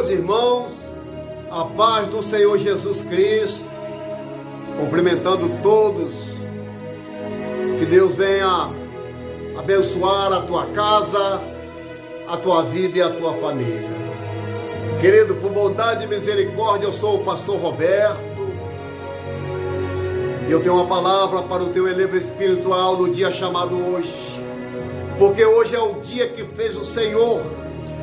Meus irmãos, a paz do Senhor Jesus Cristo, cumprimentando todos, que Deus venha abençoar a tua casa, a tua vida e a tua família. Querido, por bondade e misericórdia, eu sou o pastor Roberto, e eu tenho uma palavra para o teu elevo espiritual no dia chamado hoje, porque hoje é o dia que fez o Senhor,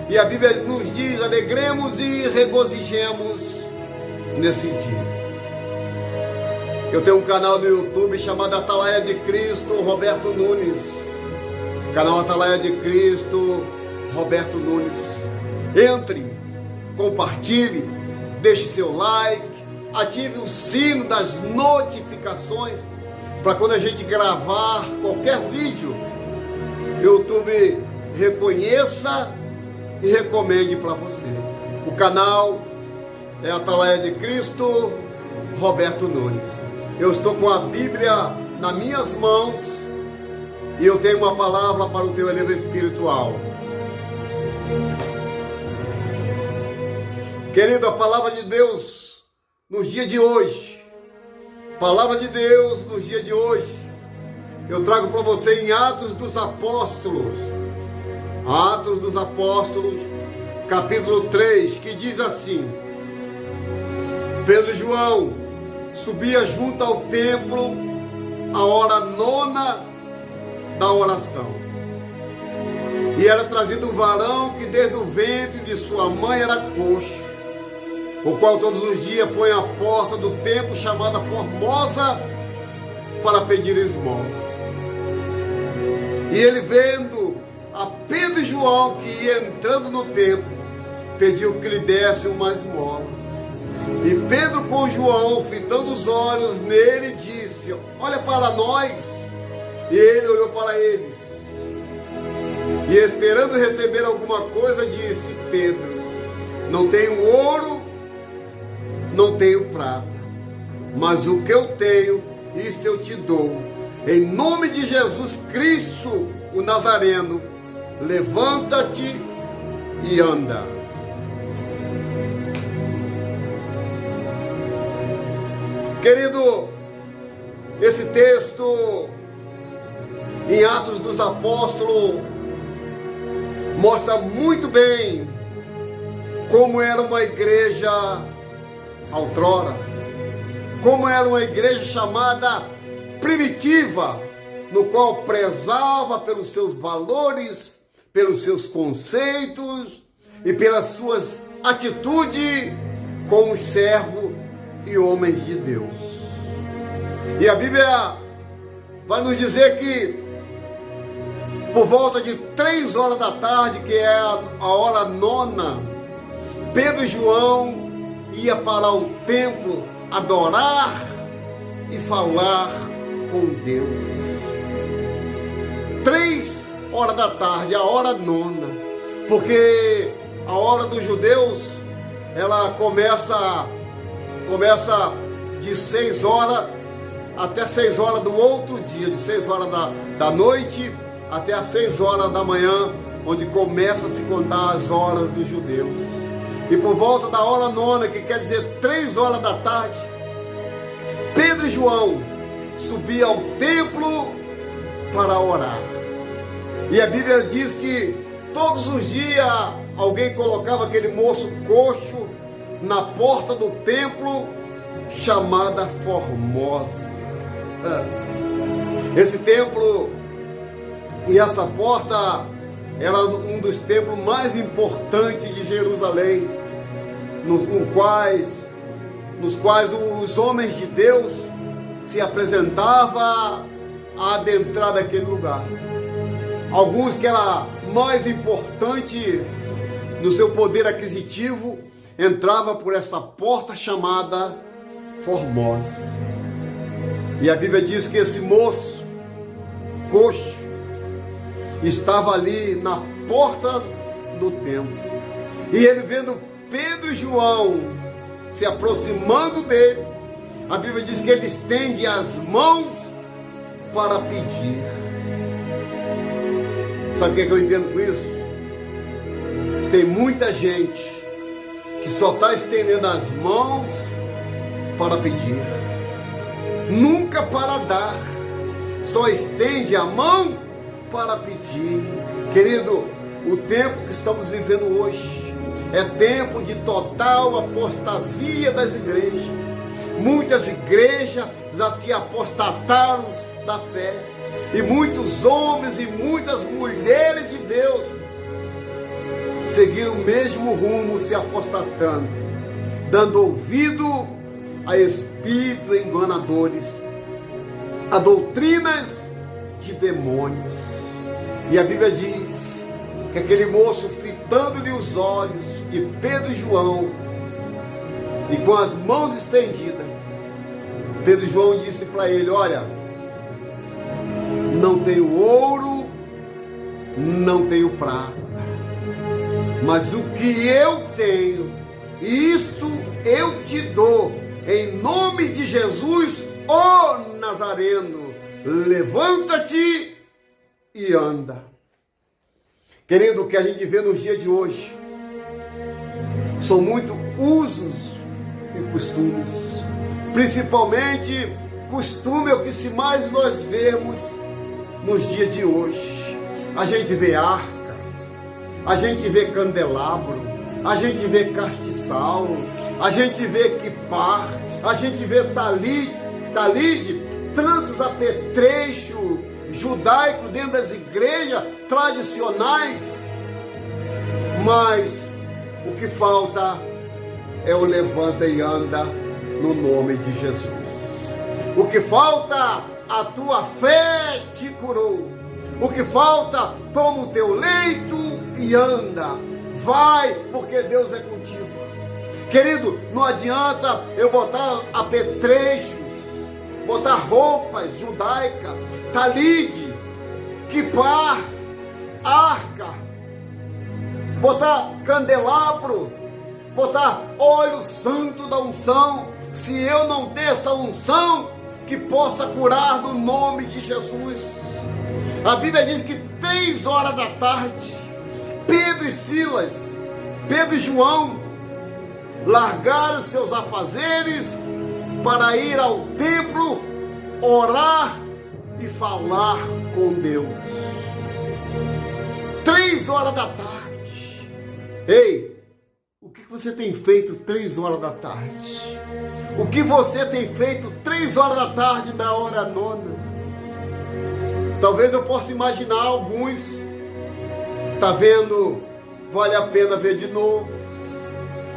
e a Bíblia nos diz: alegremos e regozijemos nesse dia. Eu tenho um canal no YouTube chamado Atalaia de Cristo, Roberto Nunes. Canal Atalaia de Cristo, Roberto Nunes. Entre, compartilhe, deixe seu like, ative o sino das notificações, para quando a gente gravar qualquer vídeo, o YouTube reconheça e recomende para você. O canal é Atalaia de Cristo, Roberto Nunes. Eu estou com a Bíblia nas minhas mãos e eu tenho uma palavra para o teu elevo espiritual. Querido, a palavra de Deus nos dias de hoje, palavra de Deus nos dias de hoje, eu trago para você em Atos dos Apóstolos, capítulo 3, que diz assim: Pedro e João subia junto ao templo a hora 9 da oração. E era trazido um varão que desde o ventre de sua mãe era coxo, o qual todos os dias põe à porta do templo chamada Formosa para pedir esmola. E ele, vendo a Pedro e João que ia entrando no templo, pediu que lhe desse uma esmola. E Pedro com João, fitando os olhos nele, disse: olha para nós. E ele olhou para eles, e esperando receber alguma coisa, disse: Pedro, não tenho ouro, não tenho prata, mas o que eu tenho, isto eu te dou. Em nome de Jesus Cristo, o Nazareno, levanta-te e anda. Querido, esse texto em Atos dos Apóstolos mostra muito bem como era uma igreja outrora, como era uma igreja chamada primitiva, no qual prezava pelos seus valores, pelos seus conceitos e pelas suas atitudes com os servos e homens de Deus. E a Bíblia vai nos dizer que por volta de 3 horas da tarde, que é a hora 9, Pedro e João ia para o templo adorar e falar com Deus. 3 horas da tarde, a hora 9, porque a hora dos judeus, ela começa de 6 horas até 6 horas do outro dia, de 6 horas da noite até as 6 horas da manhã, onde começa a se contar as horas dos judeus. E por volta da hora 9, que quer dizer 3 horas da tarde, Pedro e João subiam ao templo para orar. E a Bíblia diz que todos os dias alguém colocava aquele moço coxo na porta do templo chamada Formosa. Esse templo e essa porta era um dos templos mais importantes de Jerusalém, nos quais os homens de Deus se apresentavam a adentrar naquele lugar. Alguns que eram mais importantes no seu poder aquisitivo entravam por essa porta chamada Formosa. E a Bíblia diz que esse moço coxo estava ali na porta do templo. E ele, vendo Pedro e João se aproximando dele, a Bíblia diz que ele estende as mãos para pedir. Sabe o que eu entendo com isso? Tem muita gente que só está estendendo as mãos para pedir, nunca para dar, só estende a mão para pedir. Querido, o tempo que estamos vivendo hoje é tempo de total apostasia das igrejas. Muitas igrejas já se apostataram da fé, e muitos homens e muitas mulheres de Deus seguiram o mesmo rumo, se apostatando, dando ouvido a espíritos enganadores, a doutrinas de demônios. E a Bíblia diz que aquele moço, fitando-lhe os olhos de Pedro e João, e com as mãos estendidas, Pedro e João disse para ele: olha, não tenho ouro, não tenho prata, mas o que eu tenho, isto eu te dou, em nome de Jesus, ó Nazareno, levanta-te e anda. Querido, o que a gente vê nos dias de hoje são muito usos e costumes, principalmente costume é o que se mais nós vemos nos dias de hoje. A gente vê arca, a gente vê candelabro, a gente vê castiçal, a gente vê equipar, a gente vê talide, tantos apetrechos judaicos dentro das igrejas tradicionais, mas o que falta é o levanta e anda no nome de Jesus. O que falta, a tua fé te curou. O que falta, toma o teu leito e anda. Vai, porque Deus é contigo. Querido, não adianta eu botar apetrechos, botar roupas judaicas, talide, quipar, arca, botar candelabro, botar óleo santo da unção, se eu não ter essa unção que possa curar no nome de Jesus. A Bíblia diz que 3 horas da tarde, Pedro e Silas, Pedro e João, largaram seus afazeres para ir ao templo, orar e falar com Deus. 3 horas da tarde. Ei, o que você tem feito 3 horas da tarde? O que você tem feito 3 horas da tarde da hora nona? Talvez eu possa imaginar alguns, tá vendo Vale a Pena Ver de Novo,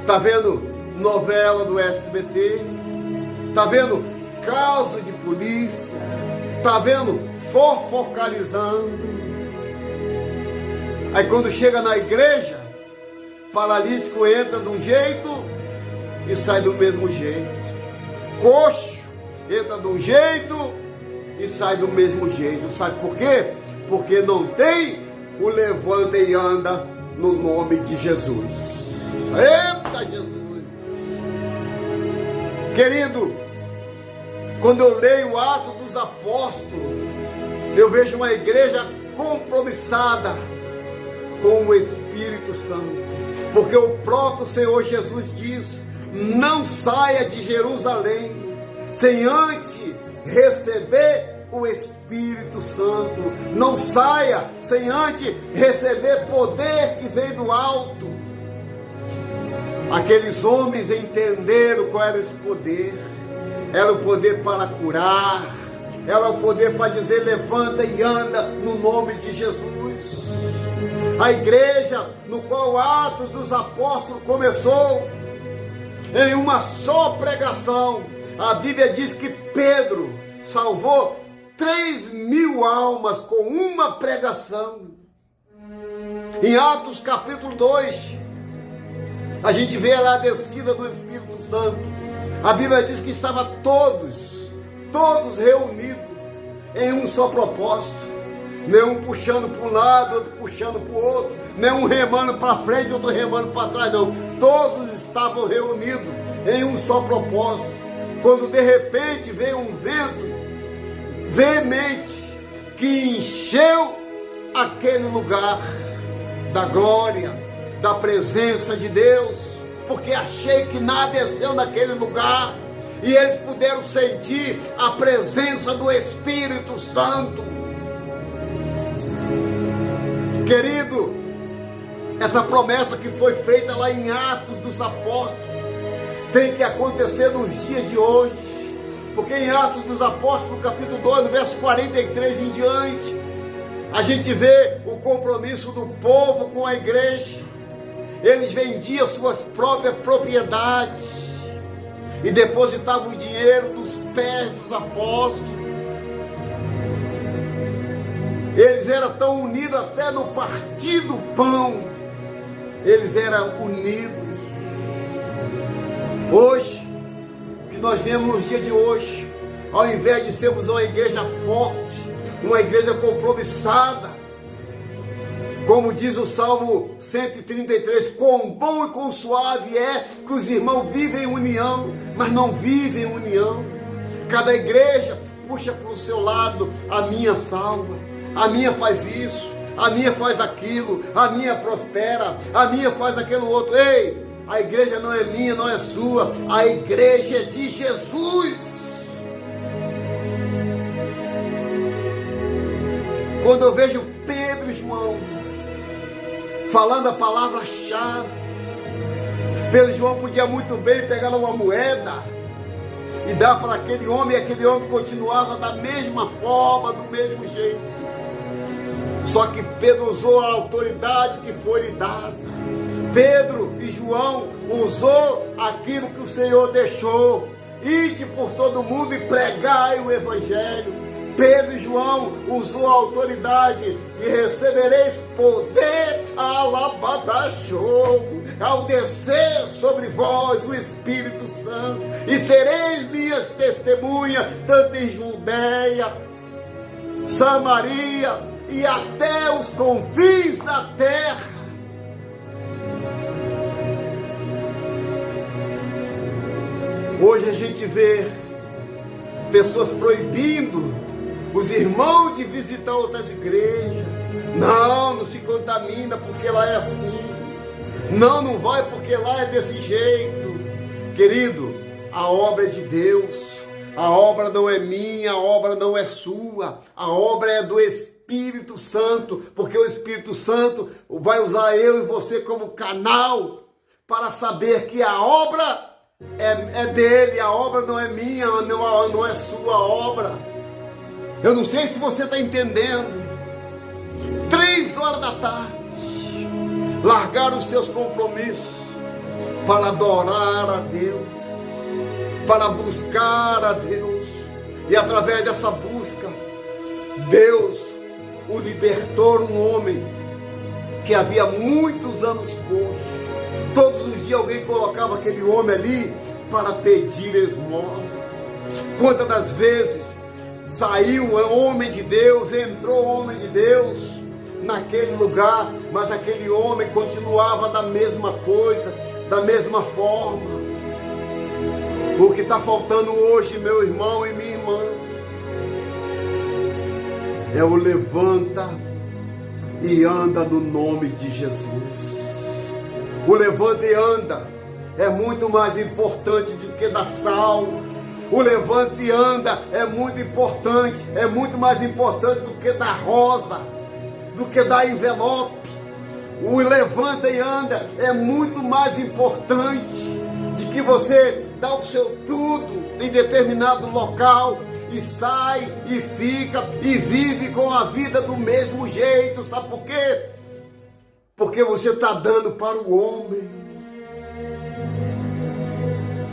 tá vendo novela do SBT, tá vendo caso de polícia, tá vendo fofocalizando. Aí quando chega na igreja, paralítico entra de um jeito e sai do mesmo jeito. Coxo entra de um jeito e sai do mesmo jeito. Sabe por quê? Porque não tem o levanta e anda no nome de Jesus. Eita Jesus! Querido, quando eu leio o Atos dos Apóstolos, eu vejo uma igreja compromissada com o Espírito Santo, porque o próprio Senhor Jesus diz: não saia de Jerusalém sem antes receber o Espírito Santo. Não saia sem antes receber poder que vem do alto. Aqueles homens entenderam qual era esse poder. Era o poder para curar, era o poder para dizer levanta e anda no nome de Jesus. A igreja no qual o Atos dos Apóstolos começou em uma só pregação. A Bíblia diz que Pedro salvou 3.000 almas com uma pregação. Em Atos capítulo 2, a gente vê lá a descida do Espírito Santo. A Bíblia diz que estava todos reunidos em um só propósito. Nenhum puxando para um lado, outro puxando para o outro, nenhum remando para frente, outro remando para trás, não. Todos estavam reunidos em um só propósito. Quando de repente veio um vento veemente que encheu aquele lugar da glória, da presença de Deus. porque achei que nada desceu naquele lugar. E eles puderam sentir a presença do Espírito Santo. Querido, essa promessa que foi feita lá em Atos dos Apóstolos tem que acontecer nos dias de hoje. Porque em Atos dos Apóstolos, capítulo 2, verso 43 em diante, a gente vê o compromisso do povo com a igreja. Eles vendiam suas próprias propriedades e depositavam o dinheiro dos pés dos apóstolos. Eles eram tão unidos até no partir do pão. Eles eram unidos. Hoje, o que nós vemos nos dias de hoje, ao invés de sermos uma igreja forte, uma igreja compromissada, como diz o Salmo 133, quão bom e quão suave é que os irmãos vivem em união, mas não vivem em união. Cada igreja puxa para o seu lado: a minha salva, a minha faz isso, a minha faz aquilo, a minha prospera, a minha faz aquele outro. Ei, a igreja não é minha, não é sua, a igreja é de Jesus. Quando eu vejo Pedro e João falando a palavra-chave, Pedro e João podia muito bem pegar uma moeda e dar para aquele homem, e aquele homem continuava da mesma forma, do mesmo jeito. Só que Pedro usou a autoridade que foi lhe dada. Pedro e João usou aquilo que o Senhor deixou: ide por todo mundo e pregai o Evangelho. Pedro e João usou a autoridade: e recebereis poder, alabadachou, ao descer sobre vós o Espírito Santo, e sereis minhas testemunhas, tanto em Judeia, Samaria e até os confins da terra. Hoje a gente vê pessoas proibindo os irmãos de visitar outras igrejas. Não se contamina porque lá é assim. Não vai porque lá é desse jeito. Querido, a obra é de Deus. A obra não é minha, a obra não é sua. A obra é do Espírito Santo, porque o Espírito Santo vai usar eu e você como canal para saber que a obra é dele. A obra não é minha, não é sua obra. Eu não sei se você está entendendo. 3h da tarde, largar os seus compromissos para adorar a Deus, para buscar a Deus. E através dessa busca, Deus o libertou, um homem que havia muitos anos coxo. Todos os dias alguém colocava aquele homem ali para pedir esmola. Quantas das vezes saiu o homem de Deus, entrou o homem de Deus naquele lugar, mas aquele homem continuava da mesma coisa, da mesma forma. O que está faltando hoje, meu irmão e minha irmã, é o levanta e anda no nome de Jesus. O levanta e anda é muito mais importante do que dar salmo. O levanta e anda é muito importante, é muito mais importante do que dar rosa, do que dar envelope. O levanta e anda é muito mais importante de que você dá o seu tudo em determinado local e sai e fica e vive com a vida do mesmo jeito. Sabe por quê? Porque você está dando para o homem.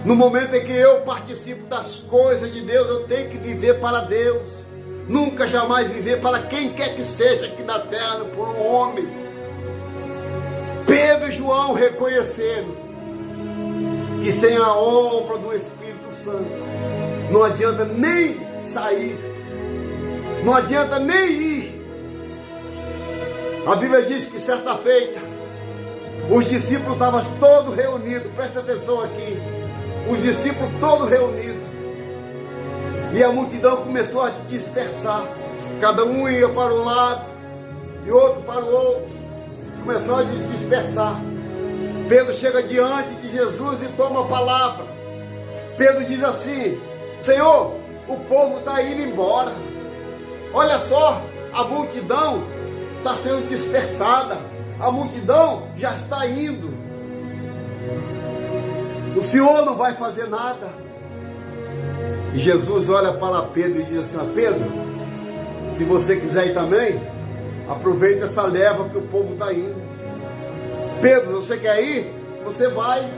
No momento em que eu participo das coisas de Deus, eu tenho que viver para Deus. Nunca, jamais viver para quem quer que seja aqui na terra, por um homem. Pedro e João reconheceram que sem a obra do Espírito Santo, não adianta nem sair, não adianta nem ir. A Bíblia diz que certa feita, os discípulos estavam todos reunidos, presta atenção aqui. Os discípulos todos reunidos. E a multidão começou a dispersar. Cada um ia para um lado e outro para o outro. Começou a dispersar. Pedro chega diante de Jesus e toma a palavra. Pedro diz assim: Senhor, o povo está indo embora. Olha só, a multidão está sendo dispersada. A multidão já está indo. O Senhor não vai fazer nada. E Jesus olha para Pedro e diz assim: Pedro, se você quiser ir também, aproveita essa leva que o povo está indo. Pedro, você quer ir? Você vai.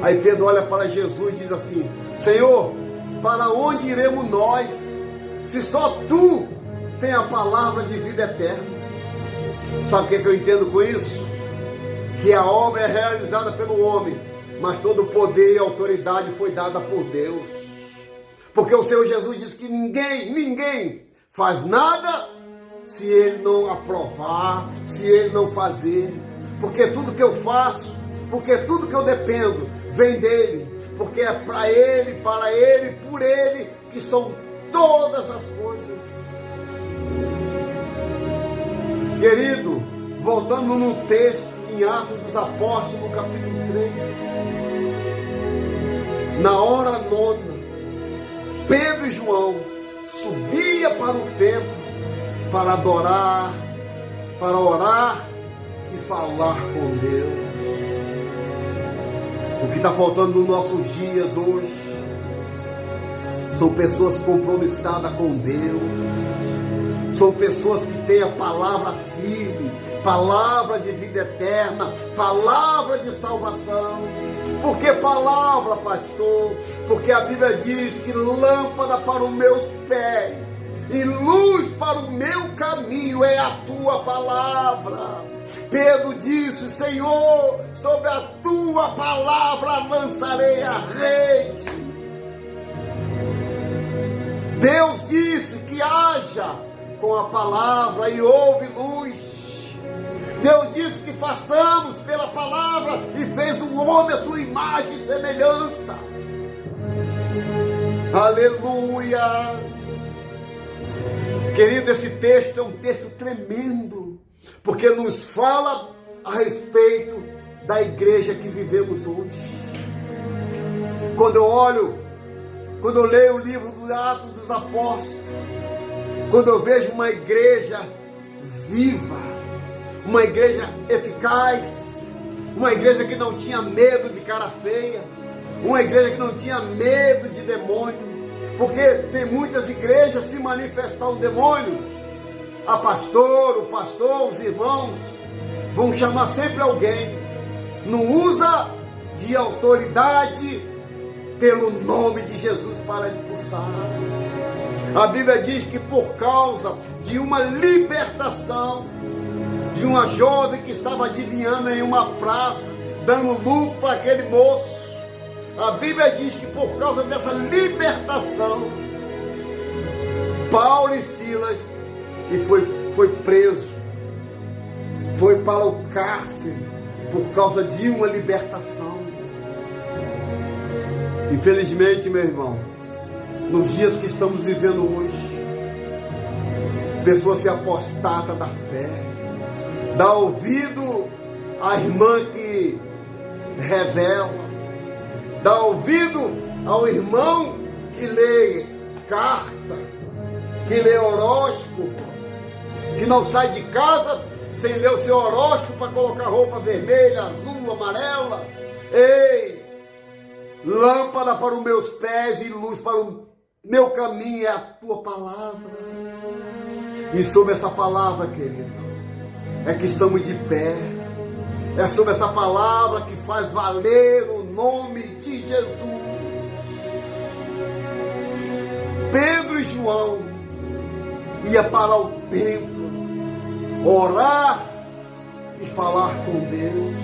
Aí Pedro olha para Jesus e diz assim: Senhor, para onde iremos nós, se só Tu tem a palavra de vida eterna? Sabe o que eu entendo com isso? Que a obra é realizada pelo homem, mas todo o poder e autoridade foi dada por Deus. Porque o Senhor Jesus disse que ninguém faz nada se Ele não aprovar, se Ele não fazer. Porque tudo que eu faço, porque tudo que eu dependo, vem dEle. Porque é para Ele, por Ele, que são todas as coisas. Querido, voltando no texto, em Atos dos Apóstolos, no capítulo 3. Na hora nona, Pedro e João subia para o templo para adorar, para orar e falar com Deus. O que está faltando nos nossos dias hoje são pessoas compromissadas com Deus, são pessoas que têm a palavra firme, palavra de vida eterna, palavra de salvação. Por que palavra, pastor? Porque a Bíblia diz que lâmpada para os meus pés e luz para o meu caminho é a Tua palavra. Pedro disse: Senhor, sobre a Tua palavra lançarei a rede. Deus disse que haja com a palavra e houve luz. Deus disse que façamos pela palavra e fez o homem a sua imagem e semelhança. Aleluia! Querido, esse texto é um texto tremendo, porque nos fala a respeito da igreja que vivemos hoje. Quando eu leio o livro dos Atos dos Apóstolos, quando eu vejo uma igreja viva, uma igreja eficaz, uma igreja que não tinha medo de cara feia, uma igreja que não tinha medo de demônio, porque tem muitas igrejas se manifestar um demônio, o pastor, os irmãos vão chamar sempre alguém, não usa de autoridade pelo nome de Jesus para expulsar. A Bíblia diz que por causa de uma libertação de uma jovem que estava adivinhando em uma praça, dando lucro para aquele moço, a Bíblia diz que por causa dessa libertação, Paulo e Silas foi preso, foi para o cárcere por causa de uma libertação. Infelizmente, meu irmão, nos dias que estamos vivendo hoje, pessoas se apostatam da fé, dá ouvido à irmã que revela, dá ouvido ao irmão que lê carta, que lê horóscopo, que não sai de casa sem ler o seu horóscopo para colocar roupa vermelha, azul, amarela. Ei, lâmpada para os meus pés e luz para o meu caminho é a Tua palavra. E sobre essa palavra, querido, é que estamos de pé. É sobre essa palavra que faz valer o nome de Jesus. Pedro e João iam para o templo orar e falar com Deus.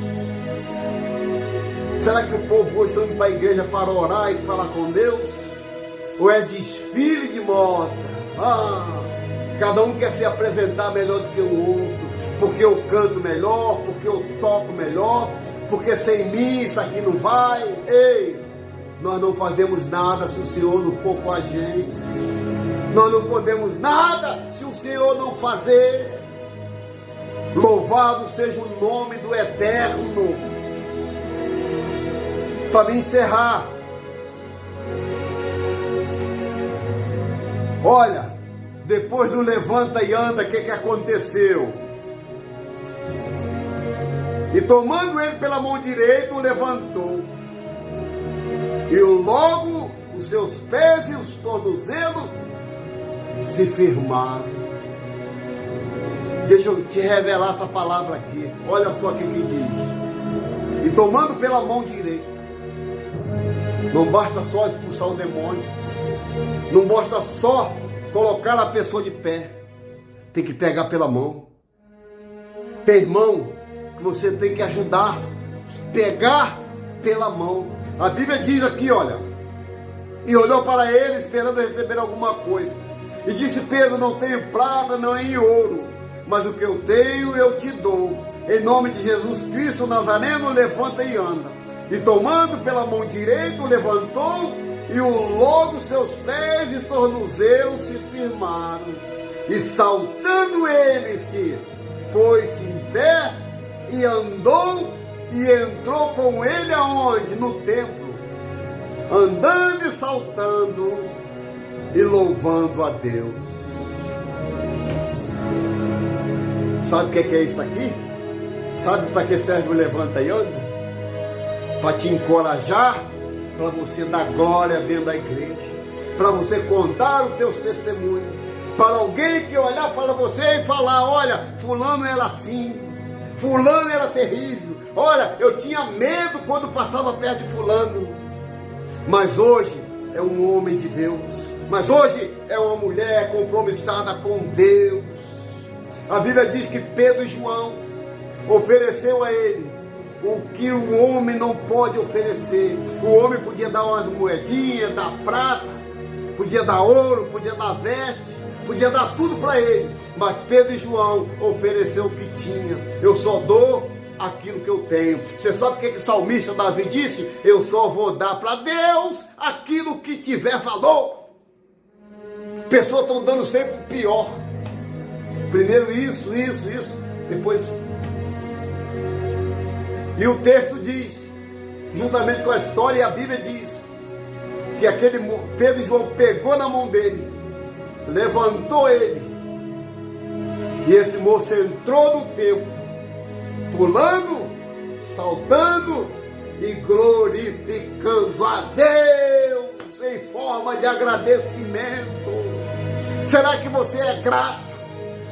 Será que o povo hoje está indo para a igreja para orar e falar com Deus? Ou é desfile de moda? Cada um quer se apresentar melhor do que o outro, porque eu canto melhor, porque eu toco melhor, porque sem mim isso aqui não vai. Ei, nós não fazemos nada se o Senhor não for com a gente. Nós não podemos nada se o Senhor não fazer. Louvado seja o nome do Eterno, Para me encerrar, olha, depois do levanta e anda, o que aconteceu? E tomando ele pela mão direita, o levantou. E logo os seus pés e os tornozelos se firmaram. Deixa eu te revelar essa palavra aqui. Olha só o que diz. E tomando pela mão direita. Não basta só expulsar o demônio. Não basta só colocar a pessoa de pé. Tem que pegar pela mão. Tem irmão que você tem que ajudar. Pegar pela mão. A Bíblia diz aqui, olha. E olhou para ele esperando receber alguma coisa. E disse: Pedro, não tenho prata, nem ouro, mas o que eu tenho eu te dou. Em nome de Jesus Cristo Nazareno, levanta e anda. E tomando pela mão direita, levantou, e logo seus pés e tornozelos se firmaram. E saltando ele se pôs-se em pé, e andou, e entrou com ele aonde? No templo, andando e saltando, e louvando a Deus. Sabe o que é isso aqui? Sabe para que serve o levanta e anda? Para te encorajar, para você dar glória dentro da igreja, para você contar os teus testemunhos, para alguém que olhar para você e falar: olha, fulano era assim, fulano era terrível, olha, eu tinha medo quando passava perto de fulano, mas hoje é um homem de Deus, mas hoje é uma mulher compromissada com Deus. A Bíblia diz que Pedro e João ofereceu a ele o que o homem não pode oferecer. O homem podia dar umas moedinhas, dar prata, podia dar ouro, podia dar veste, podia dar tudo para ele, mas Pedro e João ofereceu o que tinha. Eu só dou aquilo que eu tenho. Você sabe o que o salmista Davi disse? Eu só vou dar para Deus aquilo que tiver valor. Pessoas estão dando sempre o pior. Primeiro isso, depois. E o texto diz, juntamente com a história, e a Bíblia diz, que aquele Pedro e João pegou na mão dele, levantou ele, e esse moço entrou no templo, pulando, saltando e glorificando a Deus em forma de agradecimento. Será que você é grato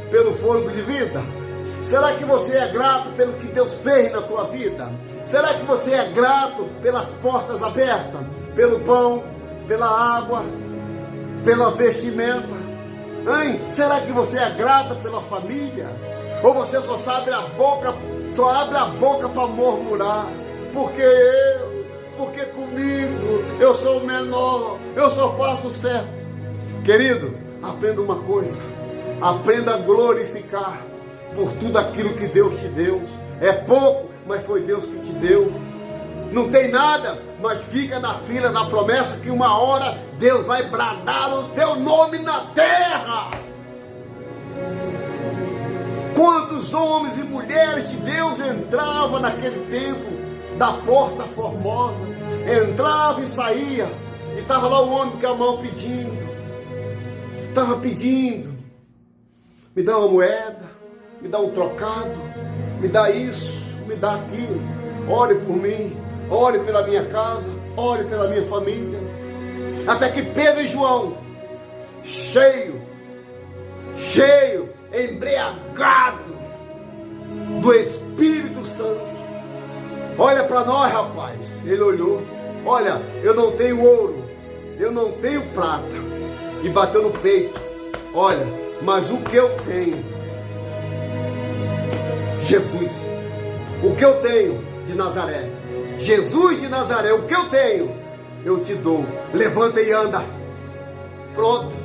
pelo fôlego de vida? Será que você é grato pelo que Deus fez na tua vida? Será que você é grato pelas portas abertas? Pelo pão, pela água, pela vestimenta? Hein? Será que você é grato pela família? Ou você só abre a boca para murmurar? Porque comigo eu sou o menor, eu só faço certo. Querido, aprenda uma coisa. Aprenda a glorificar por tudo aquilo que Deus te deu. É pouco, mas foi Deus que te deu. Não tem nada, mas fica na fila da promessa que uma hora Deus vai bradar o teu nome na terra. Quantos homens e mulheres de Deus entravam naquele tempo da porta formosa, entrava e saía, e estava lá o homem com a mão pedindo, estava pedindo: me dá uma moeda, me dá um trocado, me dá isso, me dá aquilo, ore por mim, ore pela minha casa, ore pela minha família. Até que Pedro e João, cheio, embriagado do Espírito Santo, olha para nós, rapaz. Ele olhou: olha, eu não tenho ouro, eu não tenho prata, e bateu no peito: olha, mas o que eu tenho, Jesus, o que eu tenho de Nazaré, Jesus de Nazaré, o que eu tenho, eu te dou. Levanta e anda. Pronto.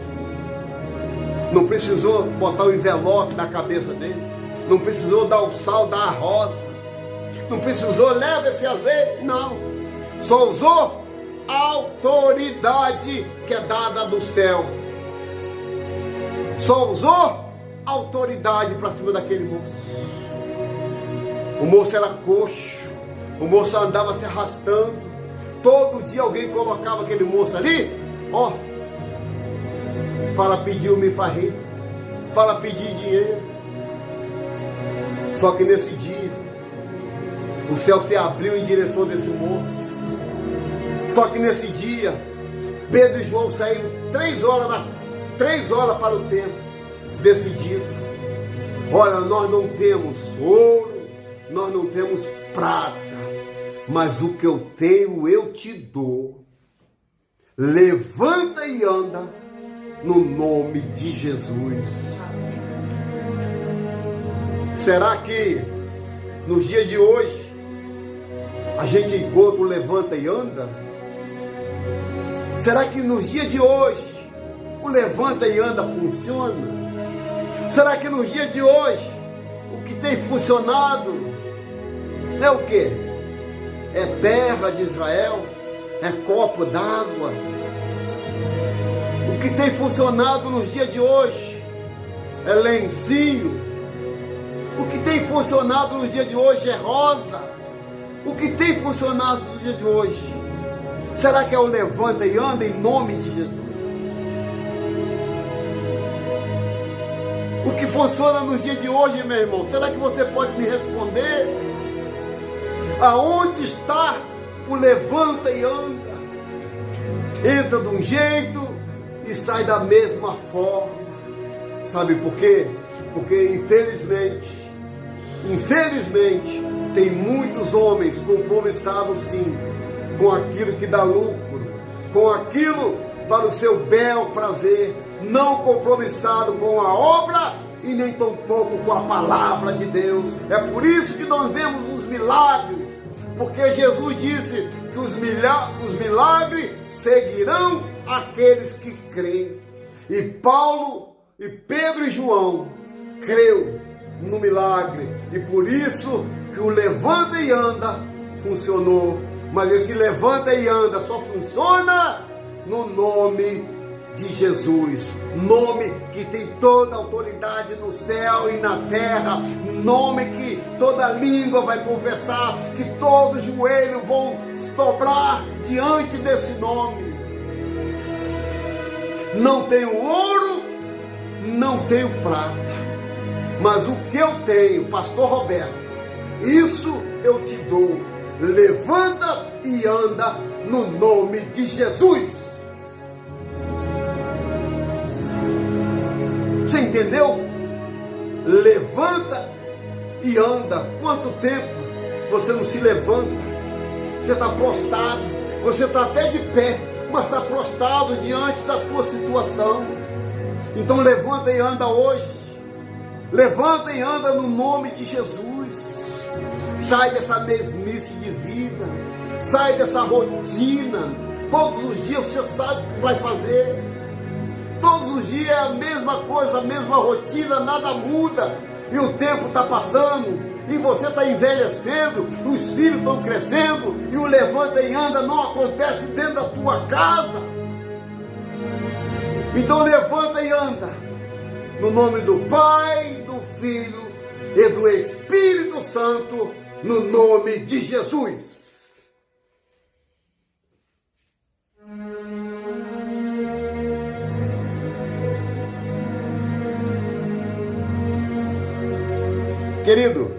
Não precisou botar o envelope na cabeça dele, não precisou dar o sal, dar a rosa, não precisou leva esse azeite, não. Só usou a autoridade que é dada do céu. Só usou autoridade para cima daquele moço. O moço era coxo, o moço andava se arrastando, todo dia alguém colocava aquele moço ali, ó, para pedir o mifarré, para pedir dinheiro. Só que nesse dia, o céu se abriu em direção desse moço. Só que nesse dia, Pedro e João saíram 3 horas para o templo, decidido: olha, nós não temos ouro, nós não temos prata, mas o que eu tenho eu te dou. Levanta e anda no nome de Jesus. Será que nos dias de hoje a gente encontra o levanta e anda? Será que nos dias de hoje o levanta e anda funciona? Será que nos dias de hoje o que tem funcionado é o quê? É terra de Israel? É copo d'água? O que tem funcionado nos dias de hoje é lencinho? O que tem funcionado nos dias de hoje é rosa? O que tem funcionado nos dias de hoje? Será que é o levanta e anda em nome de Jesus? O que funciona nos dias de hoje, meu irmão? Será que você pode me responder? Aonde está o levanta e anda? Entra de um jeito e sai da mesma forma. Sabe por quê? Porque infelizmente, tem muitos homens compromissados sim, com aquilo que dá lucro, com aquilo para o seu bel prazer, não compromissado com a obra e nem tampouco com a palavra de Deus. É por isso que nós vemos os milagres, porque Jesus disse que os milagres seguirão aqueles que creem. E Paulo, e Pedro e João creu no milagre, e por isso que o levanta e anda funcionou. Mas esse levanta e anda só funciona no nome de Jesus, nome que tem toda a autoridade no céu e na terra, nome que toda língua vai confessar, que todos os joelhos vão se dobrar diante desse nome. Não tenho ouro, não tenho prata, mas o que eu tenho, pastor Roberto, isso eu te dou. Levanta e anda no nome de Jesus. Você entendeu? Levanta e anda. Quanto tempo você não se levanta? Você está prostrado, você está até de pé, mas está prostrado diante da tua situação. Então levanta e anda hoje. Levanta e anda no nome de Jesus. Sai dessa mesmice de vida, sai dessa rotina. Todos os dias você sabe o que vai fazer. Todos os dias é a mesma coisa, a mesma rotina, nada muda. E o tempo está passando, e você está envelhecendo, os filhos estão crescendo, e o levanta e anda não acontece dentro da tua casa. Então levanta e anda, no nome do Pai, do Filho e do Espírito Santo, no nome de Jesus. Querido,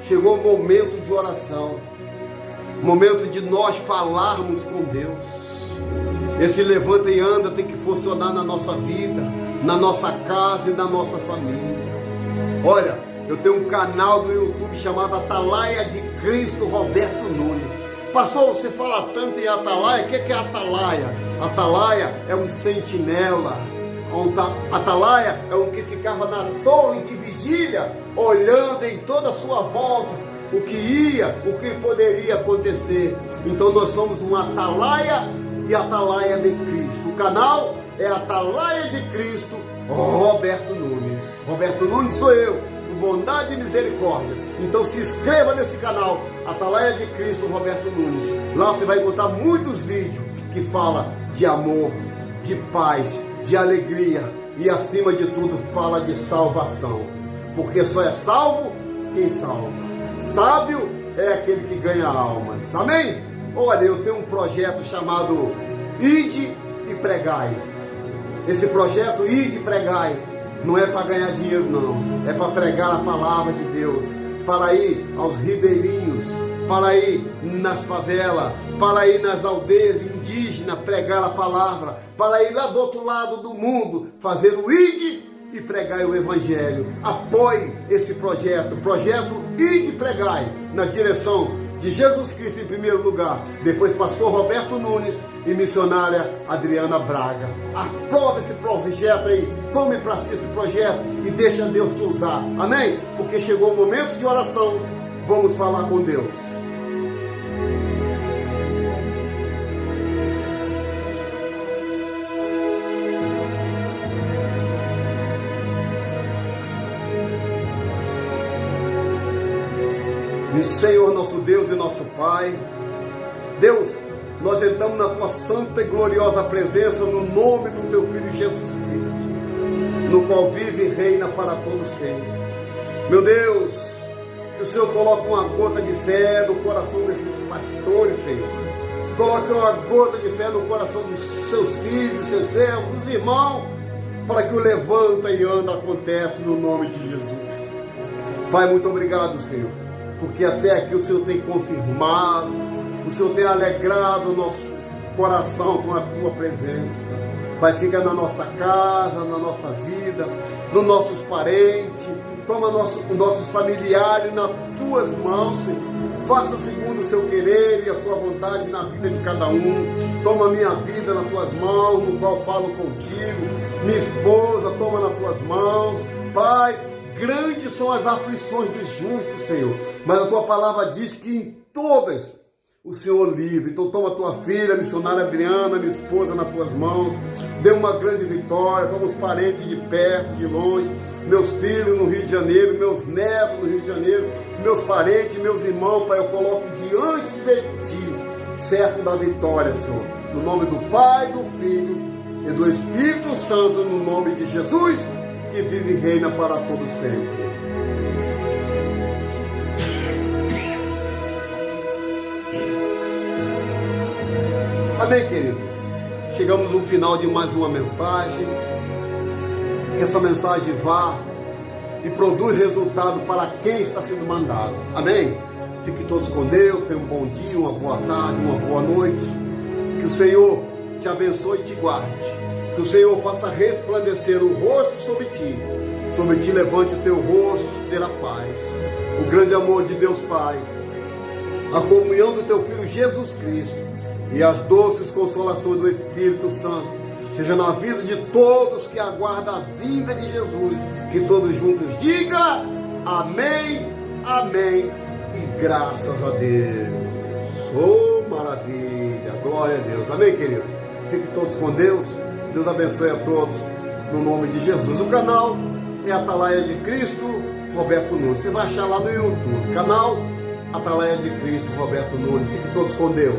chegou o momento de oração, momento de nós falarmos com Deus. Esse levanta e anda tem que funcionar na nossa vida, na nossa casa e na nossa família. Olha, eu tenho um canal do YouTube chamado Atalaia de Cristo Roberto Nunes. Pastor, você fala tanto em Atalaia, o que é Atalaia? Atalaia é um sentinela. Atalaia é um que ficava na torre de vigília, olhando em toda a sua volta o que ia, o que poderia acontecer. Então nós somos um Atalaia e Atalaia de Cristo. O canal é Atalaia de Cristo Roberto Nunes. Roberto Nunes sou eu, com bondade e misericórdia. Então se inscreva nesse canal, Atalaia de Cristo Roberto Nunes. Lá você vai encontrar muitos vídeos que falam de amor, de paz, de alegria e acima de tudo fala de salvação, porque só é salvo quem salva. Sábio é aquele que ganha almas. Amém? olha, eu tenho um projeto chamado Ide e Pregai. Esse projeto Ide e Pregai não é para ganhar dinheiro, não. É para pregar a palavra de Deus, para ir aos ribeirinhos, para ir nas favelas, para ir nas aldeias indígenas, pregar a palavra, para ir lá do outro lado do mundo, fazer o Ide e Pregai o Evangelho. Apoie esse projeto, Ide e Pregai, na direção de Jesus Cristo em primeiro lugar, depois pastor Roberto Nunes e missionária Adriana Braga. Aprova esse projeto aí, tome para si esse projeto e deixa Deus te usar, amém? Porque chegou o momento de oração, vamos falar com Deus. E Senhor, nosso Deus e nosso Pai, Deus, nós entramos na Tua santa e gloriosa presença no nome do Teu Filho Jesus Cristo, no qual vive e reina para todo sempre. Meu Deus, que o Senhor coloque uma gota de fé no coração desses pastores, Senhor. Coloque uma gota de fé no coração dos seus filhos, dos seus servos, dos irmãos, para que o levanta e anda acontece no nome de Jesus. Pai, muito obrigado, Senhor, porque até aqui o Senhor tem confirmado, o Senhor tem alegrado o nosso coração com a Tua presença. Vai ficar na nossa casa, na nossa vida, nos nossos parentes, toma nossos familiares nas Tuas mãos, Senhor. Faça segundo o Seu querer e a Sua vontade na vida de cada um. Toma minha vida nas Tuas mãos, no qual falo contigo. Minha esposa, toma nas Tuas mãos. Pai, grandes são as aflições dos justos, Senhor, mas a Tua palavra diz que em todas o Senhor livre. Então toma a Tua filha, a missionária Adriana, minha esposa, nas Tuas mãos. Dê uma grande vitória, toma os parentes de perto, de longe, meus filhos no Rio de Janeiro, meus netos no Rio de Janeiro, meus parentes, meus irmãos, Pai, eu coloco diante de Ti, certo da vitória, Senhor. No nome do Pai, do Filho e do Espírito Santo, no nome de Jesus, que vive e reina para todo sempre. Amém, querido? Chegamos no final de mais uma mensagem. Que essa mensagem vá e produz resultado para quem está sendo mandado. Amém? Fiquem todos com Deus, tenham um bom dia, uma boa tarde, uma boa noite. Que o Senhor te abençoe e te guarde. Que o Senhor faça resplandecer o rosto sobre ti. Sobre ti levante o teu rosto e terá paz. O grande amor de Deus Pai, a comunhão do teu Filho Jesus Cristo e as doces consolações do Espírito Santo seja na vida de todos que aguardam a vinda de Jesus. Que todos juntos digam amém, amém e graças a Deus. Oh, maravilha, glória a Deus. Amém, querido? Fiquem todos com Deus. Deus abençoe a todos no nome de Jesus. O canal é Atalaia de Cristo, Roberto Nunes. Você vai achar lá no YouTube, canal Atalaia de Cristo, Roberto Nunes. Fiquem todos com Deus.